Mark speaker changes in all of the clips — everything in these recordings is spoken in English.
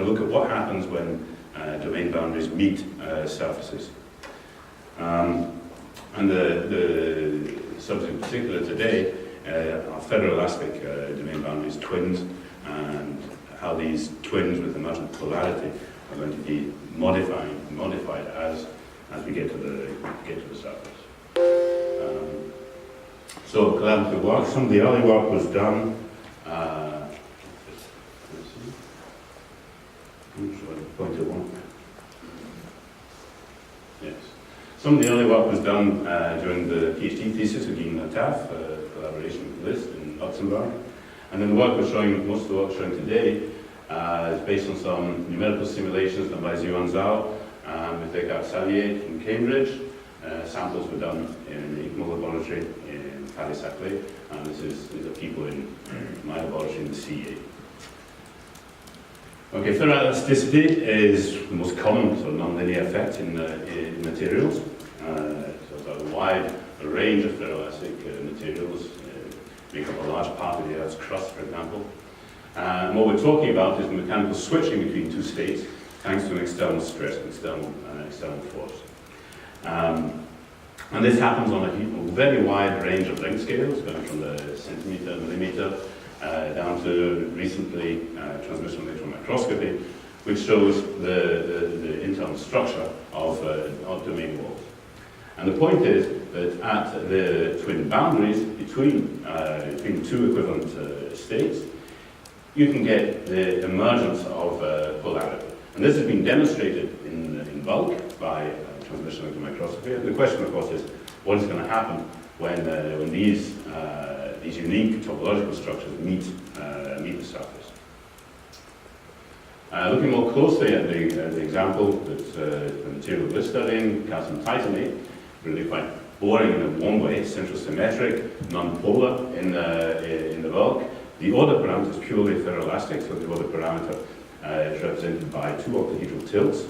Speaker 1: to look at what happens when domain boundaries meet surfaces. And the subject in particular today are ferroelastic domain boundaries, twins, and how these twins with emergent polarity are going to be modified as we get to the surface. So collaborative work. Some of the early work was done. Yes. Some of the early work was done during the PhD thesis of Guy Nataf, collaboration with LIST in Luxembourg. And then the work we're showing, most of the work showing today, is based on some numerical simulations done by Zhuan Zhao with Descartes Xavier in Cambridge. Samples were done in the ICMO laboratory in Paris-Saclay, and these are people in my laboratory in the CEA. Okay, ferroelasticity is the most common sort of nonlinear effect in materials. So there's a wide range of ferroelastic materials make up a large part of the Earth's crust, for example. And what we're talking about is the mechanical switching between two states thanks to an external stress, an external force. And this happens on a very wide range of length scales, going from the centimeter, millimeter, down to recently transmission electron microscopy, which shows the internal structure of domain walls. And the point is that at the twin boundaries between two equivalent states, you can get the emergence of polarity. And this has been demonstrated in bulk by transmission electron microscopy. And the question, of course, is what is going to happen when these unique topological structures meet the surface. Looking more closely at the example that the material we're studying, calcium titanate, really quite boring in a one way, central symmetric, non-polar in the bulk. The order parameter is purely ferroelastic, so the order parameter is represented by two octahedral tilts,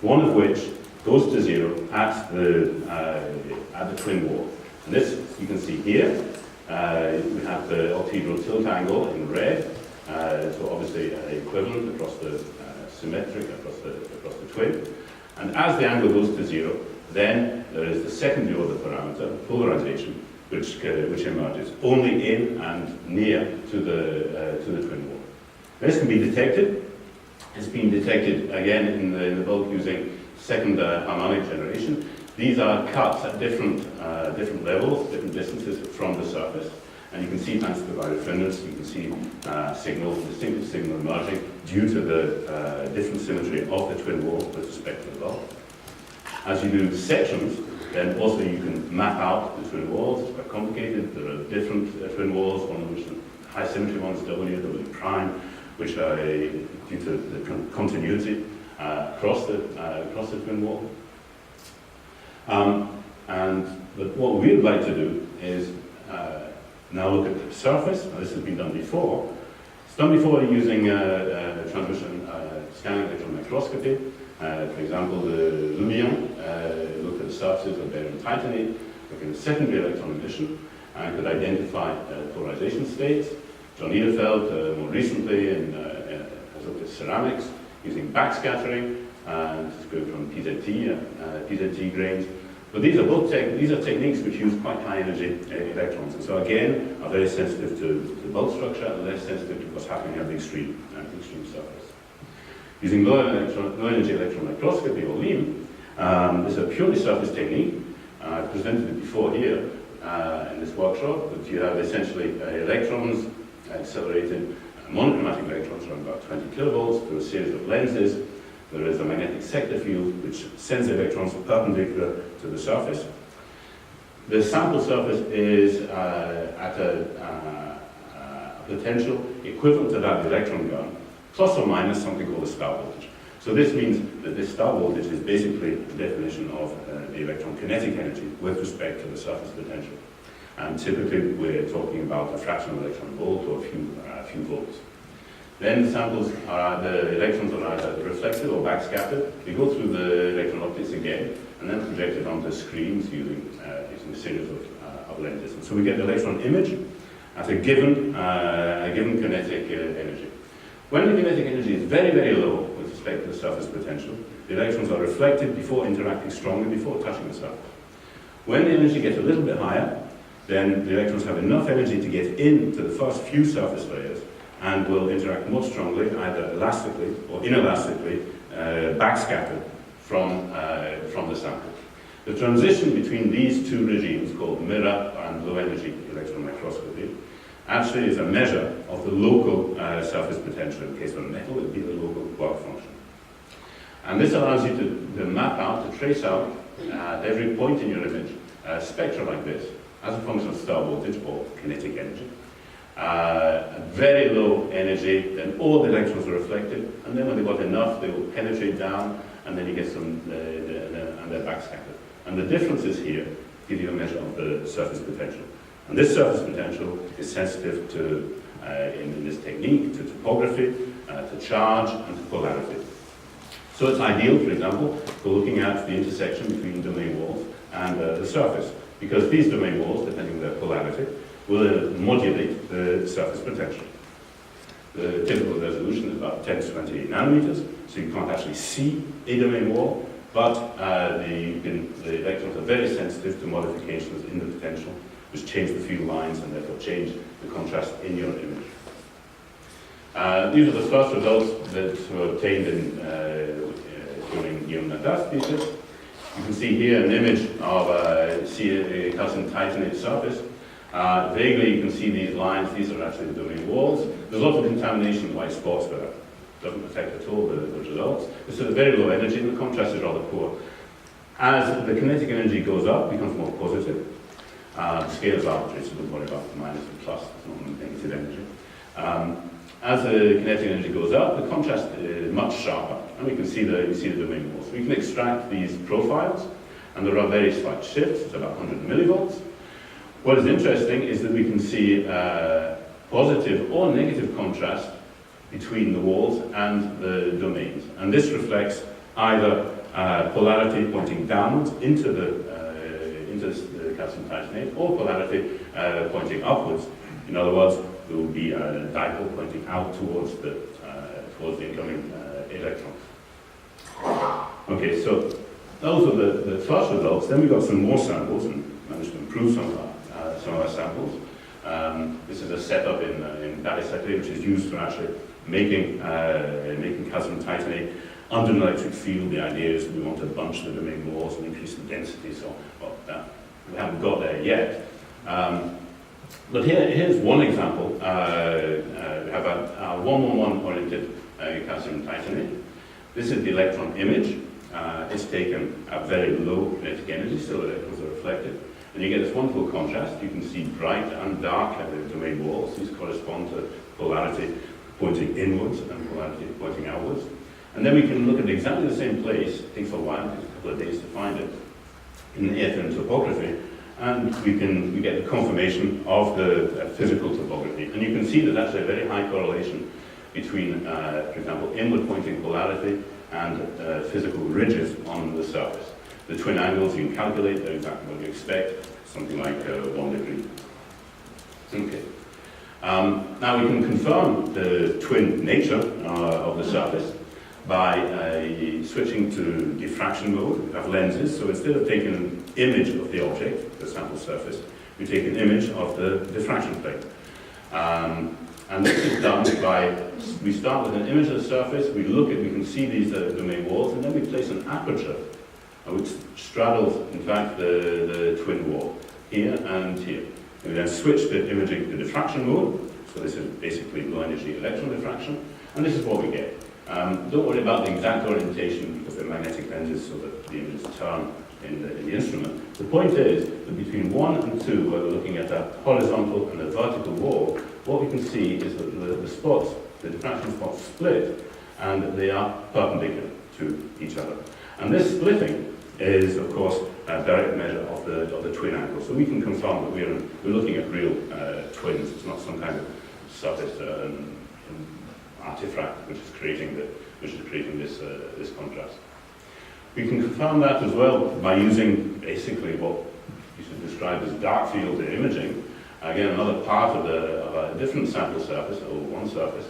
Speaker 1: one of which goes to zero at the twin wall. And this you can see here. We have the octahedral tilt angle in red, so obviously equivalent across the symmetric across the twin. And as the angle goes to zero, then there is the secondary order parameter, polarization, which emerges only in and near to the twin wall. This can be detected. It's been detected again in the bulk using second harmonic generation. These are cuts at different levels, different distances from the surface. And you can see, thanks to the birefringence, you can see distinctive signal emerging due to the different symmetry of the twin wall with respect to the bulk. As you do sections, then also you can map out the twin walls. It's quite complicated. There are different twin walls, one of which the high symmetry ones, W prime, which are due to the continuity across the twin wall. But what we'd like to do is now look at the surface. Now, this has been done before. It's done before using transmission scanning electron microscopy. For example, the Lumion looked at the surfaces of barium titanate, looking at secondary electron emission, and could identify polarization states. John Niederfeld, more recently, has looked at ceramics using backscattering, and it's going from PZT grains. But these are techniques which use quite high energy electrons, and so again are very sensitive to the bulk structure and less sensitive to what's happening at the extreme surface. Using low energy electron microscopy, or LEAM, this is a purely surface technique. I presented it before here in this workshop, but you have essentially electrons, accelerated monochromatic electrons around about 20 kilovolts through a series of lenses. There is a magnetic sector field which sends electrons perpendicular to the surface. The sample surface is at a potential equivalent to that of the electron gun, plus or minus something called a star voltage. So this means that this star voltage is basically the definition of the electron kinetic energy with respect to the surface potential. And typically we're talking about a fraction of an electron volt or a few volts. Then the samples the electrons are either reflected or backscattered. They go through the electron optics again, and then projected onto screens using a series of lenses. And so we get the electron image at a given kinetic energy. When the kinetic energy is very, very low, with respect to the surface potential. The electrons are reflected before interacting strongly, before touching the surface. When the energy gets a little bit higher, then the electrons have enough energy to get into the first few surface layers and will interact more strongly, either elastically or inelastically, backscattered from the sample. The transition between these two regimes, called mirror and low energy electron microscopy, actually is a measure of the local surface potential. In case of a metal, it would be the local work function. And this allows you to map out, to trace out at every point in your image a spectra like this as a function of star voltage or kinetic energy. At very low energy, then all the electrons are reflected, and then when they've got enough, they will penetrate down, and then you get some, and they're backscattered. And the differences here give you a measure of the surface potential. And this surface potential is sensitive to, in this technique, to topography, to charge, and to polarity. So it's ideal, for example, for looking at the intersection between domain walls and the surface, because these domain walls, depending on their polarity, will modulate the surface potential. The typical resolution is about 10 to 28 nanometers, so you can't actually see a domain wall, but the electrons are very sensitive to modifications in the potential, which change the field lines and therefore change the contrast in your image. These are the first results that were obtained during Guillaume Natat's thesis. You can see here an image of a calcium titanate surface. Vaguely you can see these lines, these are actually the domain walls. There's lots of contamination, white spots, but that doesn't affect at all the results. This is a very low energy and the contrast is rather poor. As the kinetic energy goes up, it becomes more positive. The scale is arbitrary, so don't worry about the minus and plus, it's not negative energy. As the kinetic energy goes up, the contrast is much sharper, and we can see the domain walls. We can extract these profiles, and there are very slight shifts, it's about 100 millivolts. What is interesting is that we can see positive or negative contrast between the walls and the domains, and this reflects either polarity pointing downwards into the calcium titanate, or polarity pointing upwards. In other words, there will be a dipole pointing out towards the incoming electrons. Okay, so those are the first results. Then we got some more samples and managed to improve some of our samples. This is a setup in Barrett, which is used for actually making calcium titanate under an electric field. The idea is that we want to bunch the domain walls and increase the density. So, well, we haven't got there yet. But here's one example. We have a 1-1-1 oriented calcium titanate. This is the electron image. It's taken at very low kinetic energy, so the electrons are reflected. And you get this wonderful contrast. You can see bright and dark at the domain walls. These correspond to polarity pointing inwards and polarity pointing outwards. And then we can look at exactly the same place. It takes a while, it takes a couple of days to find it, in the airtime topography. And we get the confirmation of the physical topography. And you can see that that's a very high correlation between, for example, inward pointing polarity and physical ridges on the surface. The twin angles, you can calculate, they're exactly what you expect, something like 1 degree. Okay. Now we can confirm the twin nature of the surface by switching to diffraction mode. We have lenses, so instead of taking an image of the object, the sample surface, we take an image of the diffraction plane. And this is done by, we start with an image of the surface, we can see these domain walls, and then we place an aperture which straddles, in fact, the twin wall, here and here. And we then switch the imaging to diffraction mode, so this is basically low energy electron diffraction, and this is what we get. Don't worry about the exact orientation because they're magnetic lenses so that the images turn in the instrument. The point is that between 1 and 2, where we're looking at a horizontal and a vertical wall, what we can see is that the spots, the diffraction spots split, and they are perpendicular to each other. And this splitting is, of course, a direct measure of the twin angle. So we can confirm that we're looking at real twins. It's not some kind of surface artifact which is creating this contrast. We can confirm that as well by using basically what you should describe as dark field imaging. Again, another part of a different sample surface, or one surface.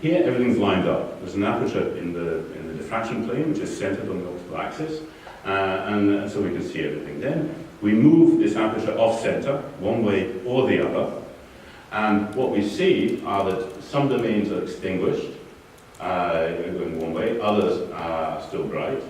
Speaker 1: here everything's lined up. There's an aperture in the diffraction plane, which is centered on the optical axis, and so we can see everything. Then we move this aperture off-center, one way or the other, and what we see are that some domains are extinguished, going one way, others are still bright.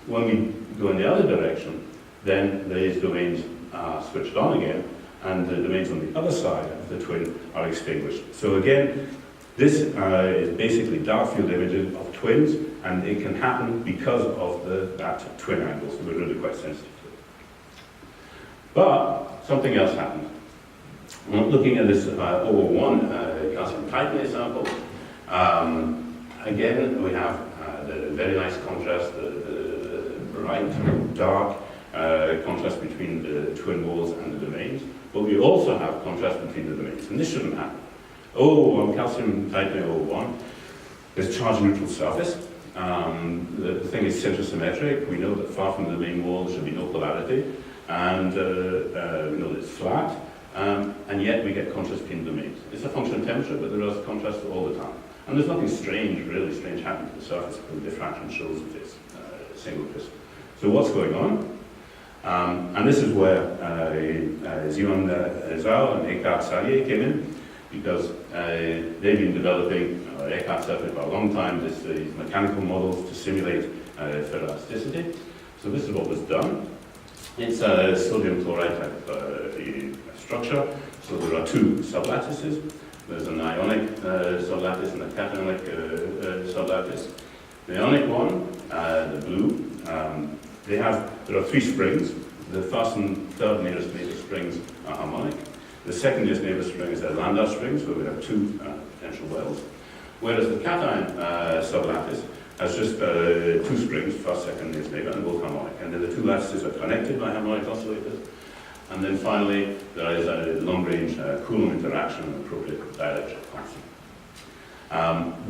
Speaker 1: When we go in the other direction, then these domains are switched on again, and the domains on the other side of the twin are extinguished. So again, this is basically dark field images of twins, and it can happen because of that twin angle, so we're really quite sensitive to it. But something else happened. Looking at this 001 calcium titanate sample, again we have the very nice contrast, the bright, dark contrast between the twin walls and the domains, but we also have contrast between the domains, and this shouldn't happen. 001, calcium titanate 001, is charge neutral surface. The thing is centrosymmetric. We know that far from the domain wall there should be no polarity, and we know that it's flat, and yet we get contrast between domains. It's a function of temperature, but there is contrast all the time. And there's nothing strange, really strange, happening to the surface, because the diffraction shows that it's single crystal. So what's going on? And this is where Zion Zhao and Eckhart Sallier came in, because they've been developing, Eckhart certainly for a long time, these mechanical models to simulate ferroelasticity. So this is what was done. It's a sodium chloride type structure. So there are two sublattices. There's an ionic sublattice and a cationic sublattice. The ionic one, the blue, there are three springs. The first and third nearest neighbor springs are harmonic. The second nearest neighbor spring is a Landau spring, so we have two potential wells. Whereas the cation sublattice has just two springs, first, second nearest neighbor, and both harmonic. And then the two lattices are connected by harmonic oscillators. And then finally, there is a long-range Coulomb interaction and appropriate dielectric constant.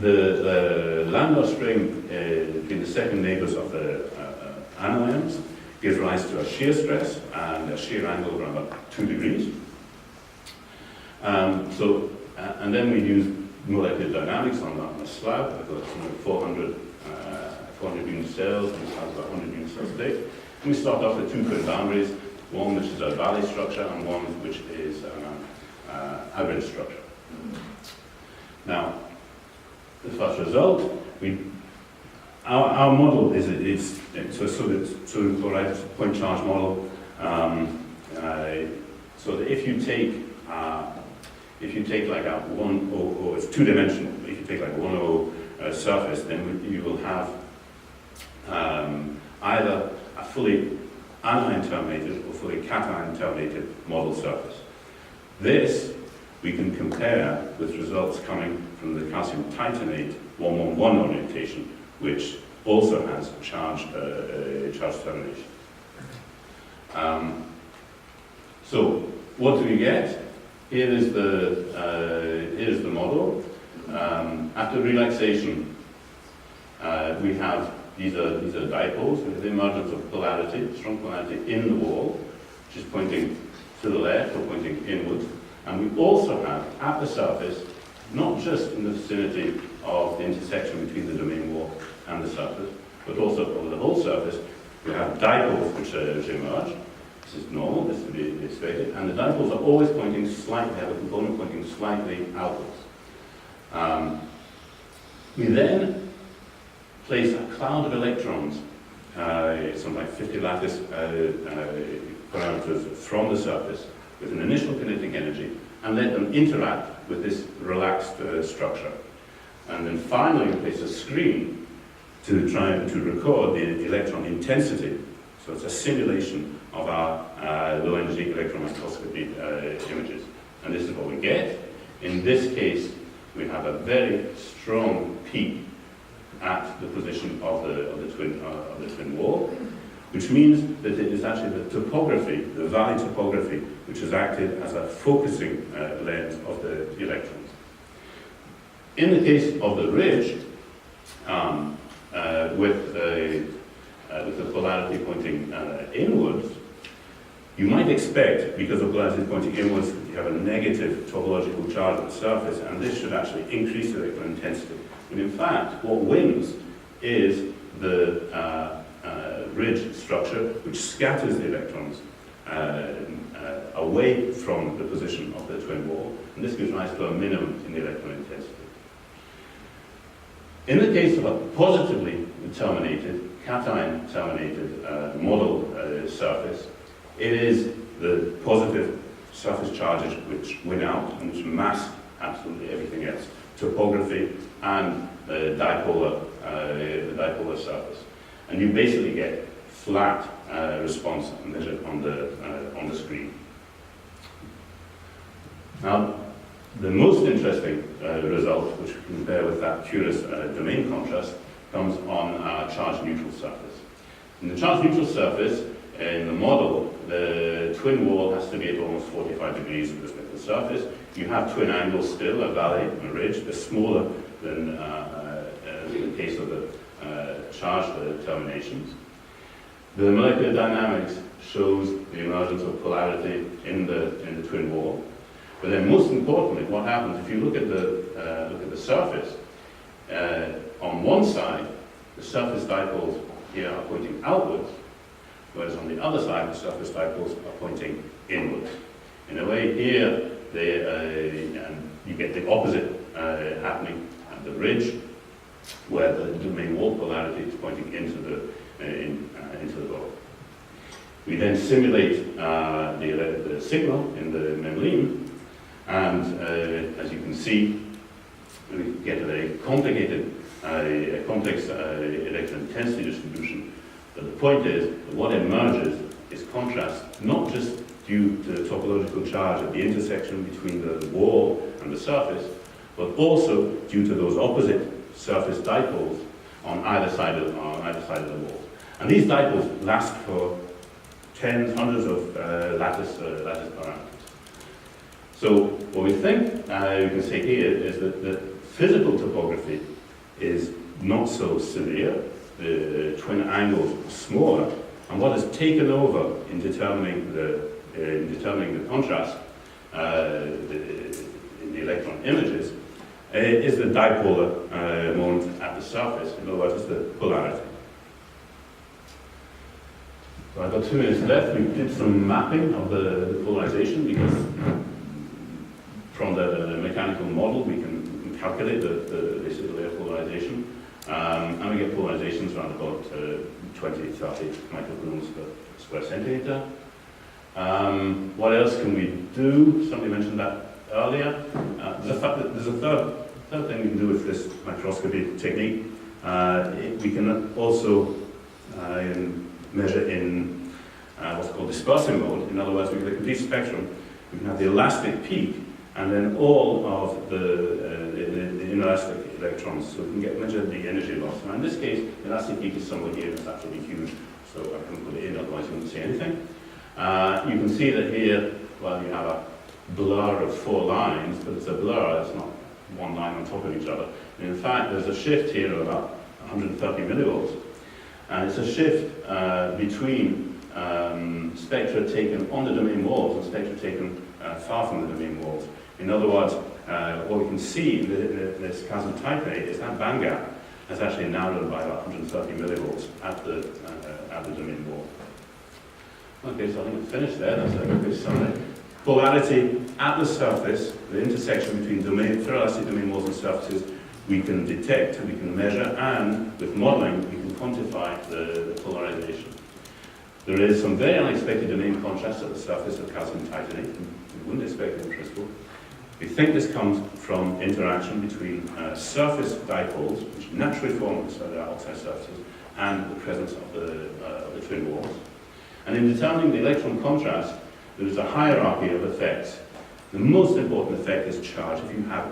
Speaker 1: The Landau string between the second neighbors of the anions gives rise to a shear stress and a shear angle of around about 2 degrees. And then we use molecular dynamics on the slab. I've got 400 unit cells, and this has about 100 unit cells a day. And we start off with two twin boundaries, one which is a valley structure and one which is an average structure. Now, the first result, our model is so sodium chloride is a point charge model. So that if you take like a 100, it's two-dimensional. If you take like a 100 surface, then you will have either a fully anion terminated or fully cation terminated model surface. This we can compare with results coming from the calcium titanate 111 orientation, which also has charge termination. So what do we get? Here is the model. After relaxation, we have these are dipoles. We have the emergence of polarity, strong polarity in the wall, which is pointing to the left or pointing inwards. And we also have at the surface, not just in the vicinity of the intersection between the domain wall and the surface, but also over the whole surface, we have dipoles which emerge. This is normal, this would be expected, and the dipoles are always pointing slightly, have a component pointing slightly outwards. We then place a cloud of electrons, something like 50 lattice parameters from the surface, with an initial kinetic energy, and let them interact with this relaxed structure. And then finally we place a screen to try to record the electron intensity. So it's a simulation of our low-energy electron microscopy images. And this is what we get. In this case, we have a very strong peak at the position of the twin wall, which means that it is actually the topography, the valley topography, which has acted as a focusing lens of the electrons. In the case of the ridge, with the polarity pointing inwards, you might expect, because the polarity is pointing inwards, you have a negative topological charge at the surface, and this should actually increase the electron intensity. And in fact, what wins is the ridge structure, which scatters the electrons away from the position of the twin wall, and this gives rise to a minimum in the electron intensity. In the case of a positively terminated, cation-terminated model surface, it is the positive surface charges which win out and which mask absolutely everything else, topography and the dipolar surface. And you basically get flat response measured on the screen. Now, the most interesting result, which we compare with that curious domain contrast, comes on a charge-neutral surface. In the charge-neutral surface, in the model, the twin wall has to be at almost 45 degrees with respect to the surface. You have twin angles still, a valley and a ridge. They're smaller than in the case of the charged terminations. The molecular dynamics shows the emergence of polarity in the twin wall. But then, most importantly, what happens if you look at the surface? On one side, the surface dipoles here are pointing outwards, whereas on the other side, the surface dipoles are pointing inwards. In a way, here and you get the opposite happening at the ridge, where the domain wall polarity is pointing into the ball. We then simulate the signal in the membrane, and as you can see, we get a very complicated, complex electron intensity distribution. But the point is that what emerges is contrast, not just due to the topological charge at the intersection between the wall and the surface, but also due to those opposite surface dipoles on either side of the wall. And these dipoles last for tens, hundreds of lattice parameters. So what we think you can say here is that the physical topography is not so severe. The twin angles are smaller, and what has taken over in determining the contrast in the electron images is the dipolar moment at the surface. In other words, it's the polarity. So I've got 2 minutes left. We did some mapping of the polarization, because from the mechanical model we can calculate the basically layer polarization, and we get polarizations around about 20-30 microcoulombs per square centimeter. What else can we do? Somebody mentioned that earlier. There's a third thing we can do with this microscopy technique. We can also measure in what's called dispersive mode. In other words, we get a complete spectrum. We can have the elastic peak, and then all of the inelastic electrons, so we can measure the energy loss. Now in this case, the elastic peak is somewhere here, it's absolutely huge, so I couldn't put it in, otherwise you wouldn't see anything. You can see that here, well, you have a blur of 4 lines, but it's a blur, it's not one line on top of each other. And in fact, there's a shift here of about 130 millivolts. And it's a shift between spectra taken on the domain walls and spectra taken far from the domain walls. In other words, what we can see in this Kazan titrate is that band gap has actually narrowed by about 130 millivolts at the domain wall. Okay, so I think I'm finished there. That's a good summary. Polarity at the surface, the intersection between ferroelastic domain walls and surfaces, we can detect and we can measure, and with modeling we can quantify the polarization. There is some very unexpected domain contrast at the surface of calcium titanate. We wouldn't expect it in crystal. We think this comes from interaction between surface dipoles, which naturally form on the outside surfaces, and the presence of the twin walls. And in determining the electron contrast, there is a hierarchy of effects. The most important effect is charge. If you have